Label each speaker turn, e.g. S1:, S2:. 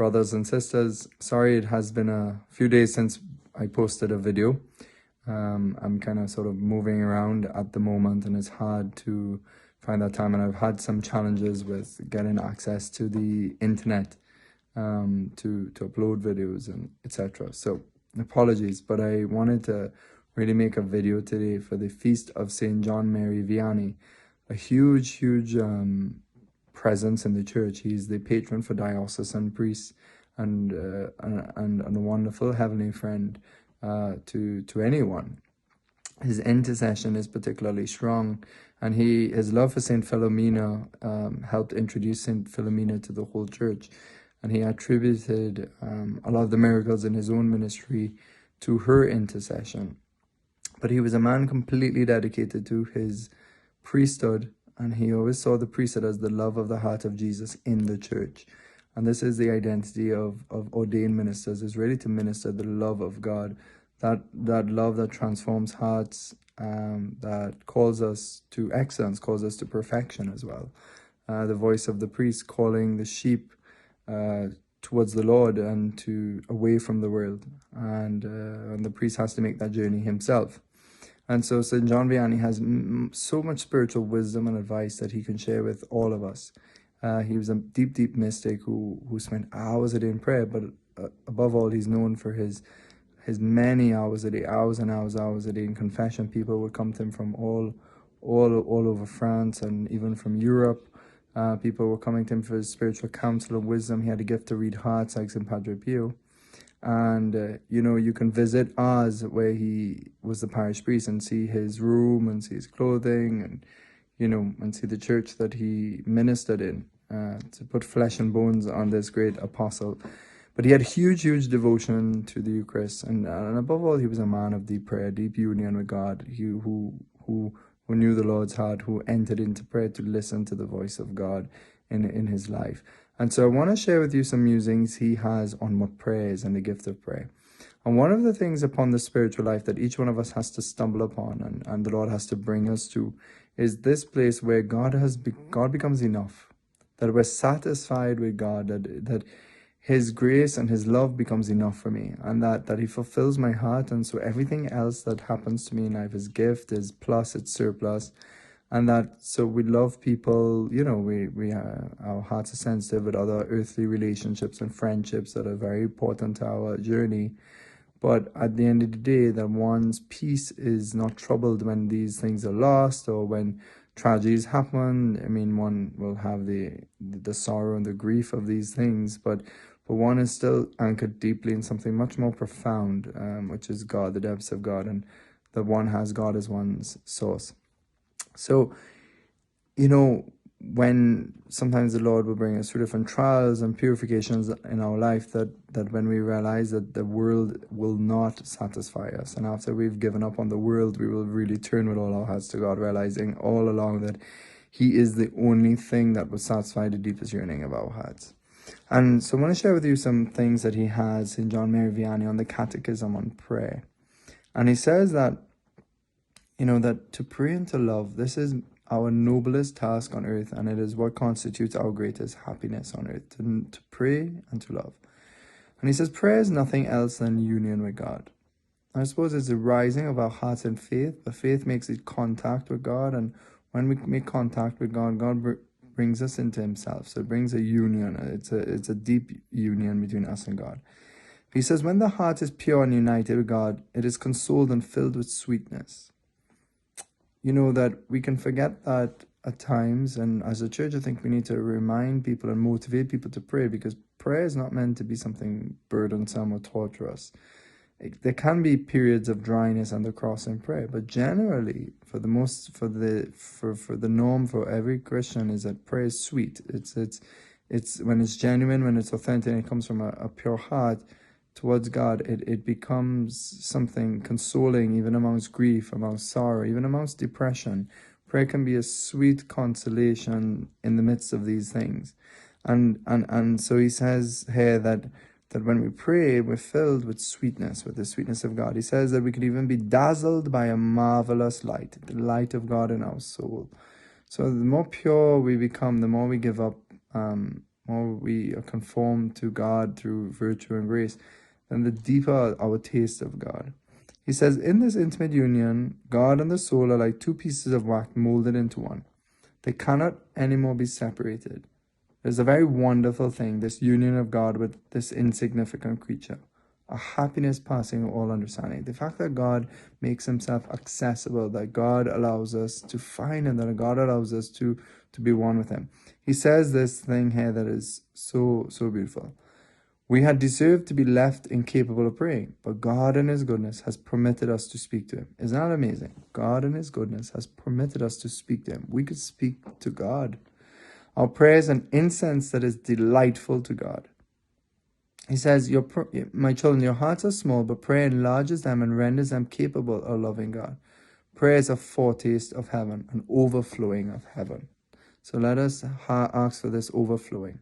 S1: brothers and sisters. Sorry, it has been a few days since I posted a video. I'm kind of sort of moving around at the moment, and it's hard to find that time, and I've had some challenges with getting access to the internet to upload videos and etc. So apologies, but I wanted to really make a video today for the feast of St. John Mary Vianney, a huge presence in the church. He's the patron for diocesan priests and a wonderful heavenly friend to anyone. His intercession is particularly strong, and his love for Saint Philomena helped introduce Saint Philomena to the whole church, and he attributed a lot of the miracles in his own ministry to her intercession. But he was a man completely dedicated to his priesthood, and he always saw the priesthood as the love of the heart of Jesus in the church. And this is the identity of ordained ministers, is really to minister the love of God, that love that transforms hearts, that calls us to excellence, calls us to perfection as well. The voice of the priest calling the sheep towards the Lord and away from the world. And the priest has to make that journey himself. And so St. John Vianney has so much spiritual wisdom and advice that he can share with all of us. He was a deep mystic who spent hours a day in prayer, but above all, he's known for his many hours a day, hours and hours a day in confession. People would come to him from all over France and even from Europe. People were coming to him for his spiritual counsel and wisdom. He had a gift to read hearts like St. Padre Pio. And, you can visit Ars, where he was the parish priest, and see his room and see his clothing and, and see the church that he ministered in, to put flesh and bones on this great apostle. But he had huge devotion to the Eucharist. And above all, he was a man of deep prayer, deep union with God, who knew the Lord's heart, who entered into prayer to listen to the voice of God in his life. And so I want to share with you some musings he has on what prayer is and the gift of prayer. And one of the things upon the spiritual life that each one of us has to stumble upon, and the Lord has to bring us to, is this place where God becomes enough, that we're satisfied with God, that his grace and his love becomes enough for me, and that he fulfills my heart. And so everything else that happens to me in life is gift, is plus, it's surplus. And so we love people, our hearts are sensitive with other earthly relationships and friendships that are very important to our journey. But at the end of the day, that one's peace is not troubled when these things are lost or when tragedies happen. I mean, one will have the sorrow and the grief of these things, but one is still anchored deeply in something much more profound, which is God, the depths of God, and that one has God as one's source. So, when sometimes the Lord will bring us through different trials and purifications in our life, that when we realize that the world will not satisfy us, and after we've given up on the world, we will really turn with all our hearts to God, realizing all along that he is the only thing that will satisfy the deepest yearning of our hearts. And so I want to share with you some things that he has in John Mary Vianney on the Catechism on prayer. And he says that, that to pray and to love, this is our noblest task on earth, and it is what constitutes our greatest happiness on earth, to pray and to love. And he says prayer is nothing else than union with God. I suppose it's the rising of our hearts in faith, but faith makes it contact with God, and when we make contact with God, God brings us into himself. So it brings a union. It's a deep union between us and God. He says when the heart is pure and united with God, it is consoled and filled with sweetness. That we can forget that at times, and as a church I think we need to remind people and motivate people to pray, because prayer is not meant to be something burdensome or torturous. There can be periods of dryness and the cross in prayer, but generally for the norm for every Christian is that prayer is sweet. It's when it's genuine, when it's authentic, and it comes from a pure heart towards God, it becomes something consoling, even amongst grief, amongst sorrow, even amongst depression. Prayer can be a sweet consolation in the midst of these things. And so he says here that when we pray, we're filled with sweetness, with the sweetness of God. He says that we could even be dazzled by a marvelous light, the light of God in our soul. So the more pure we become, the more we give up more we are conformed to God through virtue and grace, then the deeper our taste of God. He says, in this intimate union, God and the soul are like two pieces of wax molded into one. They cannot anymore be separated. It's a very wonderful thing, this union of God with this insignificant creature. A happiness passing all understanding. The fact that God makes himself accessible, that God allows us to find him, that God allows us to be one with him. He says this thing here that is so beautiful. We had deserved to be left incapable of praying, but God in his goodness has permitted us to speak to him. Isn't that amazing? God in his goodness has permitted us to speak to him. We could speak to God. Our prayer is an incense that is delightful to God. He says, my children, your hearts are small, but prayer enlarges them and renders them capable of loving God. Prayer is a foretaste of heaven, an overflowing of heaven. So let us ask for this overflowing.